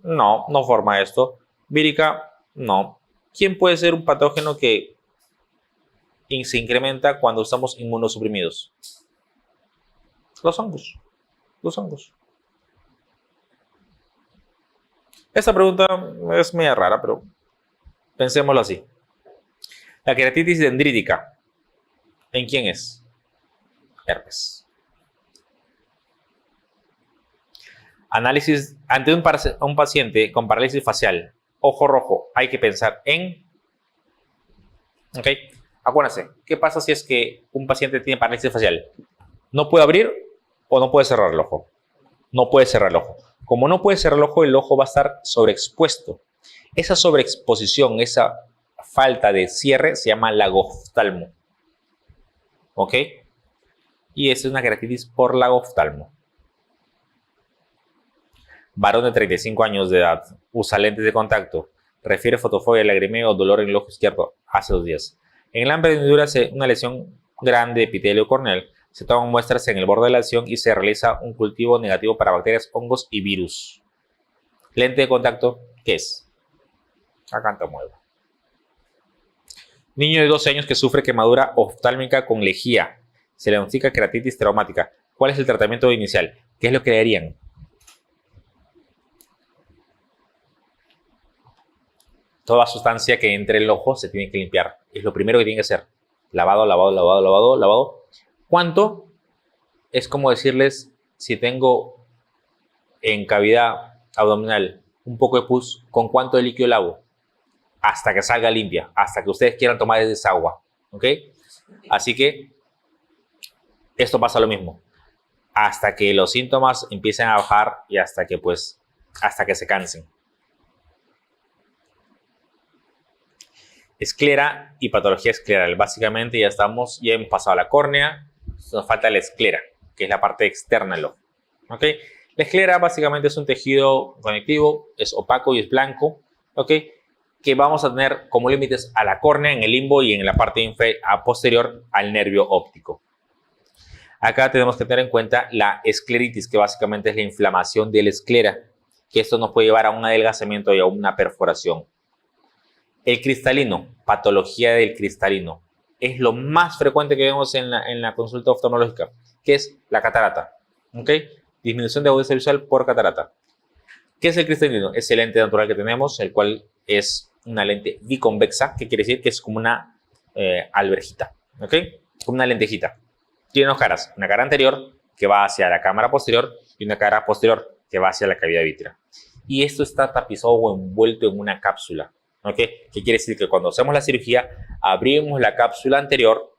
no forma esto. Vírica, no. ¿Quién puede ser un patógeno que se incrementa cuando estamos inmunosuprimidos? Los hongos. Los hongos. Esta pregunta es media rara, pero pensémoslo así. La queratitis dendrítica, ¿en quién es? Herpes. Análisis ante un paciente con parálisis facial, ojo rojo, hay que pensar en... ¿Ok? Acuérdense, ¿qué pasa si es que un paciente tiene parálisis facial? ¿No puede abrir o no puede cerrar el ojo? No puede cerrar el ojo. Como no puede cerrar el ojo va a estar sobreexpuesto. Esa sobreexposición, esa falta de cierre se llama lagoftalmo. ¿Ok? Y esa es una queratitis por lagoftalmo. Varón de 35 años de edad, usa lentes de contacto, refiere fotofobia, lagrimeo o dolor en el ojo izquierdo hace 2 días. En la emprendedura, una lesión grande de epitelio corneal, se toman muestras en el borde de la lesión y se realiza un cultivo negativo para bacterias, hongos y virus. Lente de contacto, ¿qué es? Acá te muevo. Niño de 12 años que sufre quemadura oftálmica con lejía. Se le diagnostica queratitis traumática. ¿Cuál es el tratamiento inicial? ¿Qué es lo que le harían? Toda sustancia que entre el ojo se tiene que limpiar. Es lo primero que tiene que hacer. Lavado, lavado, lavado, lavado, lavado. ¿Cuánto? Es como decirles, si tengo en cavidad abdominal un poco de pus, ¿con cuánto de líquido lavo? Hasta que salga limpia, hasta que ustedes quieran tomar esa agua. ¿Ok? Así que esto pasa lo mismo. Hasta que los síntomas empiecen a bajar y hasta que se cansen. Esclera y patología escleral. Básicamente ya hemos pasado a la córnea, nos falta la esclera, que es la parte externa del ojo. ¿Ok? La esclera básicamente es un tejido conectivo, es opaco y es blanco, ¿ok? Que vamos a tener como límites a la córnea, en el limbo y en la parte posterior al nervio óptico. Acá tenemos que tener en cuenta la escleritis, que básicamente es la inflamación de la esclera, que esto nos puede llevar a un adelgazamiento y a una perforación. El cristalino, patología del cristalino, es lo más frecuente que vemos en la consulta oftalmológica, que es la catarata. ¿Ok? Disminución de agudeza visual por catarata. ¿Qué es el cristalino? Es el lente natural que tenemos, el cual es una lente biconvexa, que quiere decir que es como una alverjita. ¿Ok? Como una lentejita. Tiene 2 caras, una cara anterior que va hacia la cámara posterior y una cara posterior que va hacia la cavidad vitrea. Y esto está tapizado o envuelto en una cápsula. ¿Ok? ¿Qué quiere decir? Que cuando hacemos la cirugía, abrimos la cápsula anterior,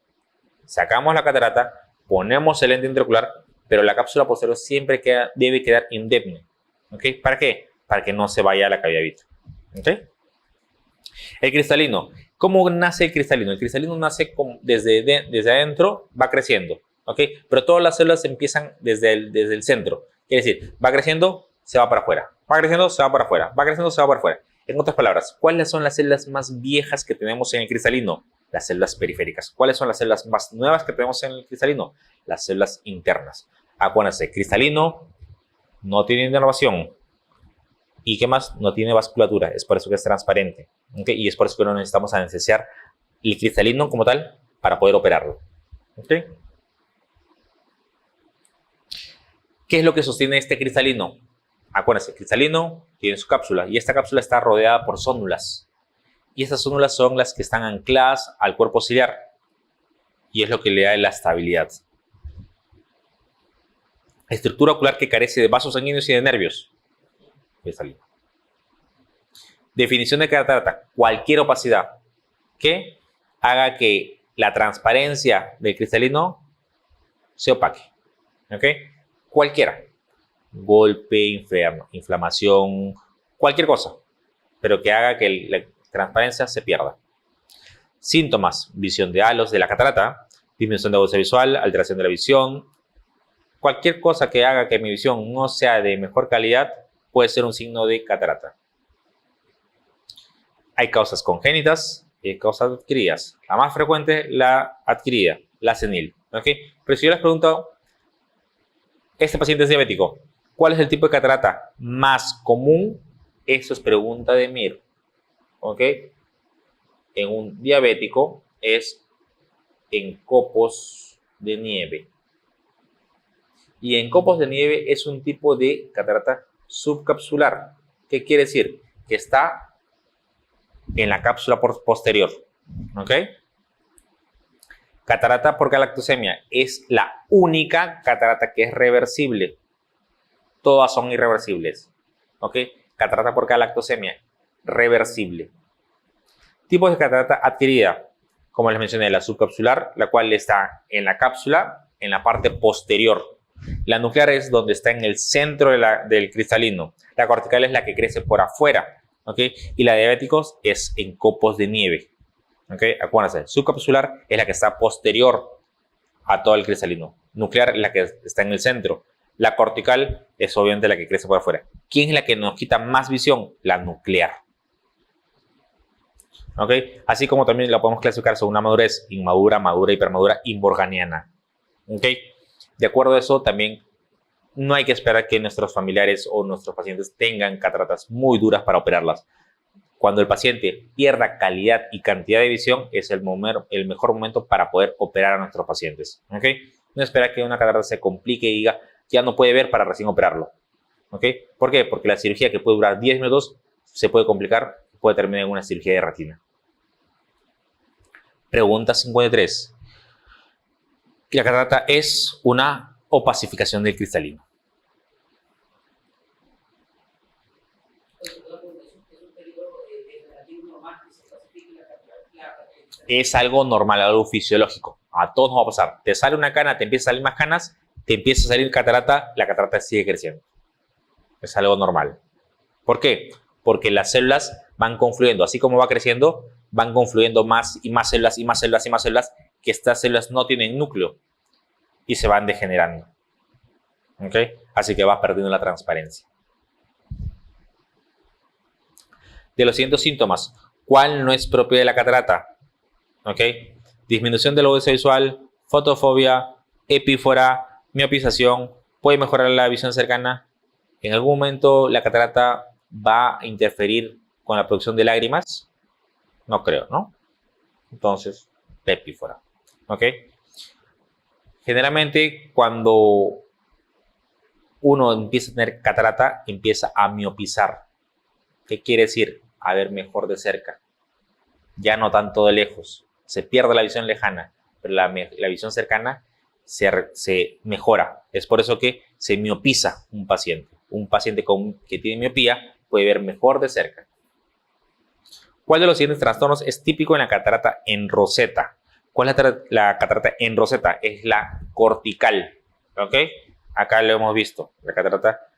sacamos la catarata, ponemos el lente intraocular, pero la cápsula posterior siempre debe quedar indemne. ¿Ok? ¿Para qué? Para que no se vaya a la cavidad vitrea. ¿Ok? El cristalino. ¿Cómo nace el cristalino? El cristalino nace desde adentro, va creciendo. ¿Ok? Pero todas las células empiezan desde el centro. Quiere decir, va creciendo, se va para afuera. Va creciendo, se va para afuera. Va creciendo, se va para afuera. En otras palabras, ¿cuáles son las células más viejas que tenemos en el cristalino? Las células periféricas. ¿Cuáles son las células más nuevas que tenemos en el cristalino? Las células internas. Acuérdense, cristalino no tiene inervación. ¿Y qué más? No tiene vasculatura. Es por eso que es transparente. ¿Okay? Y es por eso que no necesitamos anestesiar el cristalino como tal para poder operarlo. ¿Okay? ¿Qué es lo que sostiene este cristalino? Acuérdense, el cristalino tiene su cápsula y esta cápsula está rodeada por zónulas. Y estas zónulas son las que están ancladas al cuerpo ciliar y es lo que le da la estabilidad. Estructura ocular que carece de vasos sanguíneos y de nervios. Cristalino. Definición de catarata: cualquier opacidad que haga que la transparencia del cristalino se opaque. ¿Ok? Cualquiera. Golpe, inflamación, cualquier cosa, pero que haga que la transparencia se pierda. Síntomas: visión de halos de la catarata, disminución de agudeza visual, alteración de la visión. Cualquier cosa que haga que mi visión no sea de mejor calidad puede ser un signo de catarata. Hay causas congénitas y causas adquiridas. La más frecuente, la adquirida, la senil. ¿Okay? Pero si yo les pregunto, este paciente es diabético, ¿cuál es el tipo de catarata más común? Eso es pregunta de Mir. ¿Ok? En un diabético es en copos de nieve. Y en copos de nieve es un tipo de catarata subcapsular. ¿Qué quiere decir? Que está en la cápsula posterior. ¿Ok? Catarata por galactosemia es la única catarata que es reversible. todas son irreversibles. ¿Ok? Catarata por galactosemia, reversible. Tipos de catarata adquirida, como les mencioné, la subcapsular, la cual está en la cápsula, en la parte posterior. La nuclear es donde está en el centro del cristalino. La cortical es la que crece por afuera. ¿Ok? Y la de diabéticos es en copos de nieve. ¿Ok? Acuérdense, subcapsular es la que está posterior a todo el cristalino. Nuclear es la que está en el centro. La cortical es obviamente la que crece por afuera. ¿Quién es la que nos quita más visión? La nuclear. ¿Ok? Así como también la podemos clasificar según una madurez inmadura, madura, hipermadura y morganiana. ¿Ok? De acuerdo a eso, también no hay que esperar que nuestros familiares o nuestros pacientes tengan cataratas muy duras para operarlas. Cuando el paciente pierda calidad y cantidad de visión, es el mejor momento para poder operar a nuestros pacientes. ¿Ok? No espera que una catarata se complique y diga, ya no puede ver para recién operarlo. ¿Ok? ¿Por qué? Porque la cirugía que puede durar 10 minutos se puede complicar, puede terminar en una cirugía de retina. Pregunta 53. La catarata es una opacificación del cristalino. Es algo normal, algo fisiológico. A todos nos va a pasar. Te sale una cana, te empiezan a salir más canas, te empieza a salir catarata, la catarata sigue creciendo. Es algo normal. ¿Por qué? Porque las células van confluyendo. Así como va creciendo, van confluyendo más y más células y más células y más células, que estas células no tienen núcleo y se van degenerando. ¿Ok? Así que vas perdiendo la transparencia. De los siguientes síntomas, ¿cuál no es propio de la catarata? ¿Ok? Disminución de la agudeza visual, fotofobia, epífora, miopización, puede mejorar la visión cercana. En algún momento la catarata va a interferir con la producción de lágrimas. No creo, ¿no? Entonces, epífora. ¿Ok? Generalmente cuando uno empieza a tener catarata, empieza a miopizar. ¿Qué quiere decir? A ver mejor de cerca. Ya no tanto de lejos. Se pierde la visión lejana, pero la visión cercana se mejora. Es por eso que se miopiza un paciente. Un paciente que tiene miopía puede ver mejor de cerca. ¿Cuál de los siguientes trastornos es típico en la catarata en roseta? ¿Cuál es la catarata en roseta? Es la cortical. ¿Ok? Acá lo hemos visto, la catarata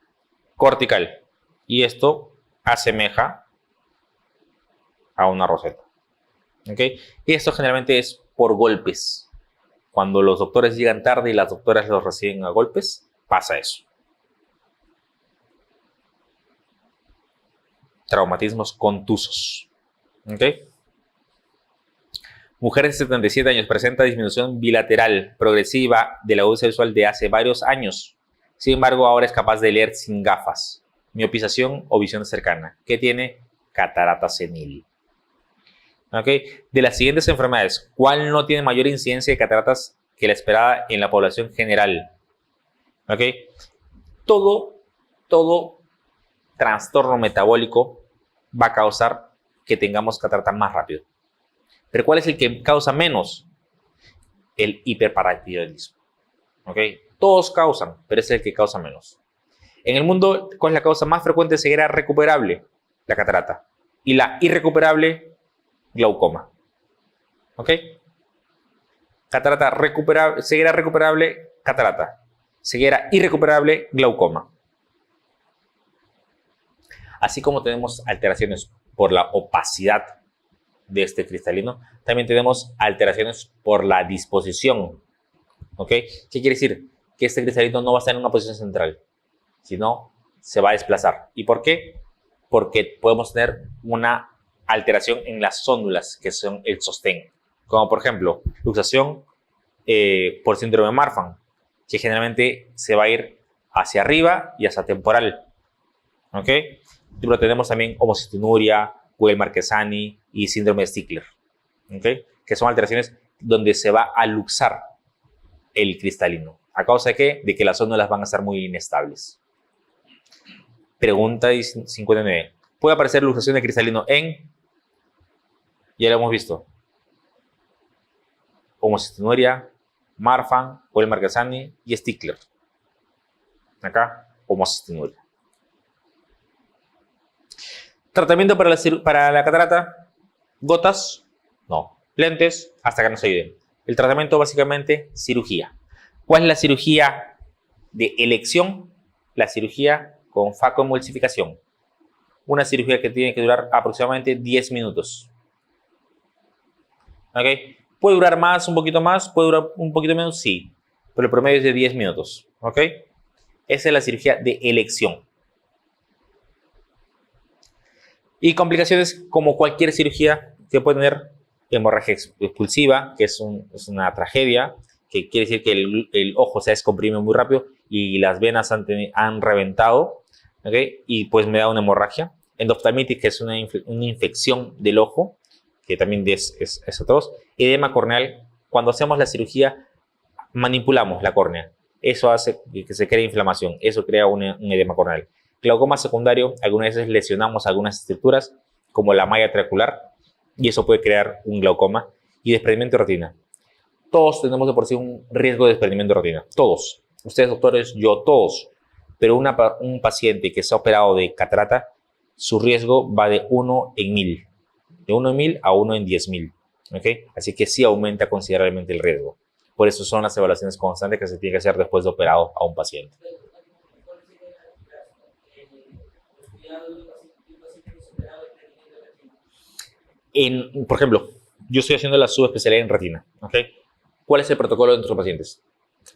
cortical. Y esto asemeja a una roseta. ¿Ok? Y esto generalmente es por golpes. Cuando los doctores llegan tarde y las doctoras los reciben a golpes, pasa eso. Traumatismos contusos. ¿Ok? Mujer de 77 años presenta disminución bilateral progresiva de la agudeza visual de hace varios años. Sin embargo, ahora es capaz de leer sin gafas. Miopización o visión cercana. ¿Qué tiene? Catarata senil. ¿Ok? De las siguientes enfermedades, ¿cuál no tiene mayor incidencia de cataratas que la esperada en la población general? ¿Ok? Todo trastorno metabólico va a causar que tengamos catarata más rápido. ¿Pero cuál es el que causa menos? El hiperparatiroidismo. ¿Ok? Todos causan, pero es el que causa menos. En el mundo, ¿cuál es la causa más frecuente de ceguera recuperable? La catarata. Y la irrecuperable, glaucoma. ¿Ok? Catarata recuperable, ceguera recuperable, catarata. Ceguera irrecuperable, glaucoma. Así como tenemos alteraciones por la opacidad de este cristalino, también tenemos alteraciones por la disposición. ¿Ok? ¿Qué quiere decir? Que este cristalino no va a estar en una posición central, sino se va a desplazar. ¿Y por qué? Porque podemos tener una alteración en las zónulas, que son el sostén. Como por ejemplo, luxación por síndrome de Marfan, que generalmente se va a ir hacia arriba y hacia temporal. ¿Ok? Pero tenemos también homocistinuria, Weill-Marchesani y síndrome de Stickler. ¿Ok? Que son alteraciones donde se va a luxar el cristalino. ¿A causa de qué? De que las zónulas van a estar muy inestables. Pregunta 59. ¿Puede aparecer luxación de cristalino en? Ya lo hemos visto. Homocistinuria, Marfan, Weill-Marchesani y Stickler. Acá, homocystinuria. Tratamiento para la catarata, gotas, no, lentes, hasta que no se ayuden. El tratamiento básicamente cirugía. ¿Cuál es la cirugía de elección? La cirugía con facoemulsificación. Una cirugía que tiene que durar aproximadamente 10 minutos. ¿Ok? ¿Puede durar más, un poquito más? ¿Puede durar un poquito menos? Sí. Pero el promedio es de 10 minutos. ¿Ok? Esa es la cirugía de elección. Y complicaciones como cualquier cirugía que puede tener hemorragia expulsiva, que es una tragedia, que quiere decir que el ojo se descomprime muy rápido y las venas han reventado, ¿okay? Y pues me da una hemorragia. Endoftalmitis, que es una infección del ojo, que también es atroz. Edema corneal, cuando hacemos la cirugía, manipulamos la córnea. Eso hace que se cree inflamación, eso crea un edema corneal. Glaucoma secundario, algunas veces lesionamos algunas estructuras, como la malla trabecular, y eso puede crear un glaucoma. Y desprendimiento de retina. Todos tenemos de por sí un riesgo de desprendimiento de retina. Todos. Ustedes, doctores, yo, todos. Pero un paciente que se ha operado de catarata, su riesgo va de 1 en 1000. De 1 en 1000 a 1 en 10.000. ¿Okay? Así que sí aumenta considerablemente el riesgo. Por eso son las evaluaciones constantes que se tiene que hacer después de operado a un paciente. Por ejemplo, yo estoy haciendo la subespecialidad en retina. ¿Okay? ¿Cuál es el protocolo de nuestros pacientes?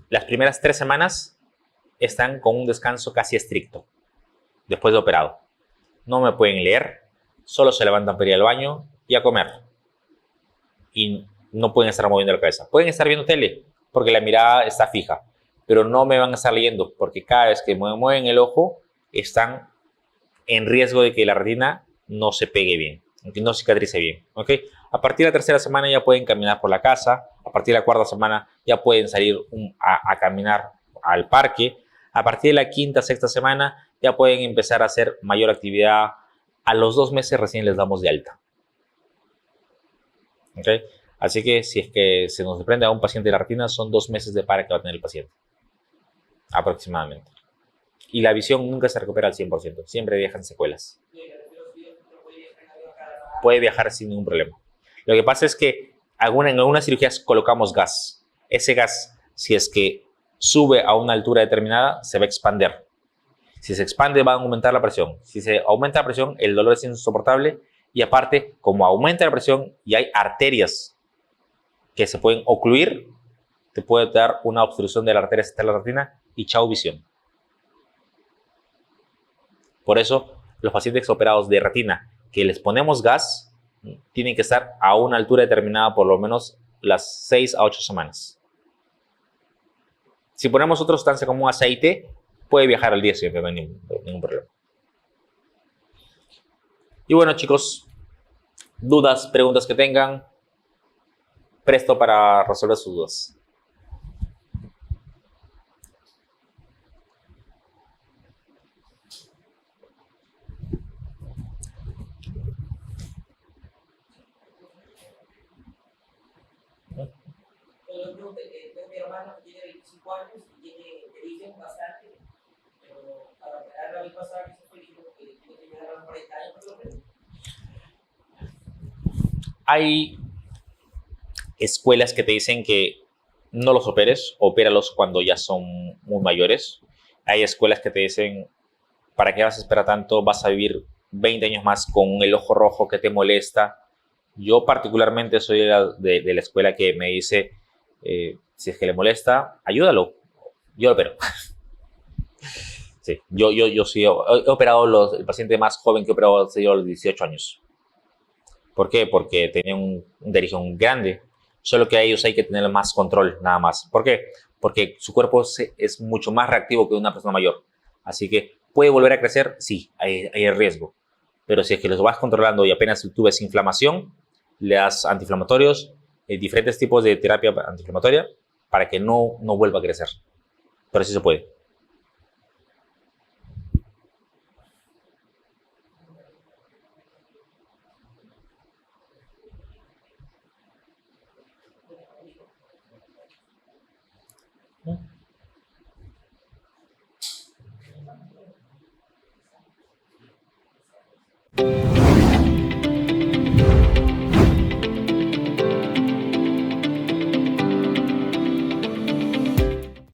Las primeras 3 semanas están con un descanso casi estricto después de operado. No me pueden leer, solo se levantan para ir al baño y a comer. Y no pueden estar moviendo la cabeza. Pueden estar viendo tele porque la mirada está fija, pero no me van a estar leyendo porque cada vez que mueven el ojo están en riesgo de que la retina no se pegue bien, que no cicatrice bien. ¿Okay? A partir de la 3ª semana ya pueden caminar por la casa. A partir de la 4ª semana ya pueden salir a caminar al parque. A partir de la 5ª, 6ª semana ya pueden empezar a hacer mayor actividad. A los 2 meses recién les damos de alta. ¿Okay? Así que si es que se nos desprende a un paciente de la retina, son 2 meses de para que va a tener el paciente. Aproximadamente. Y la visión nunca se recupera al 100%. Siempre dejan secuelas. Puede viajar sin ningún problema. Lo que pasa es que en algunas cirugías colocamos gas. Ese gas, si es que sube a una altura determinada, se va a expandir. Si se expande, va a aumentar la presión. Si se aumenta la presión, el dolor es insoportable. Y aparte, como aumenta la presión y hay arterias que se pueden ocluir, te puede dar una obstrucción de la arteria central de la retina y chao visión. Por eso, los pacientes operados de retina que les ponemos gas tienen que estar a una altura determinada por lo menos las 6 a 8 semanas. Si ponemos otra sustancia como un aceite, puede viajar al día siguiente, no hay ningún problema. Y bueno, chicos, dudas, preguntas que tengan, presto para resolver sus dudas. Mi hermano tiene 25 años y tiene visión bastante, pero para operar la vez pasada que se fue, dijo que tiene que llegar a los 40 años por lo menos. Hay escuelas que te dicen que no los operes, opéralos cuando ya son muy mayores. Hay escuelas que te dicen, ¿para qué vas a esperar tanto? Vas a vivir 20 años más con el ojo rojo que te molesta. Yo particularmente soy de la escuela que me dice, si es que le molesta, ayúdalo. Yo lo opero. Sí, yo sí he operado el paciente más joven que he operado hace yo a los 18 años. ¿Por qué? Porque tenía una derición grande. Solo que a ellos hay que tener más control, nada más. ¿Por qué? Porque su cuerpo es mucho más reactivo que una persona mayor. Así que puede volver a crecer, sí, hay riesgo. Pero si es que los vas controlando y apenas tú ves inflamación, le das antiinflamatorios, diferentes tipos de terapia antiinflamatoria para que no vuelva a crecer. Pero sí se puede.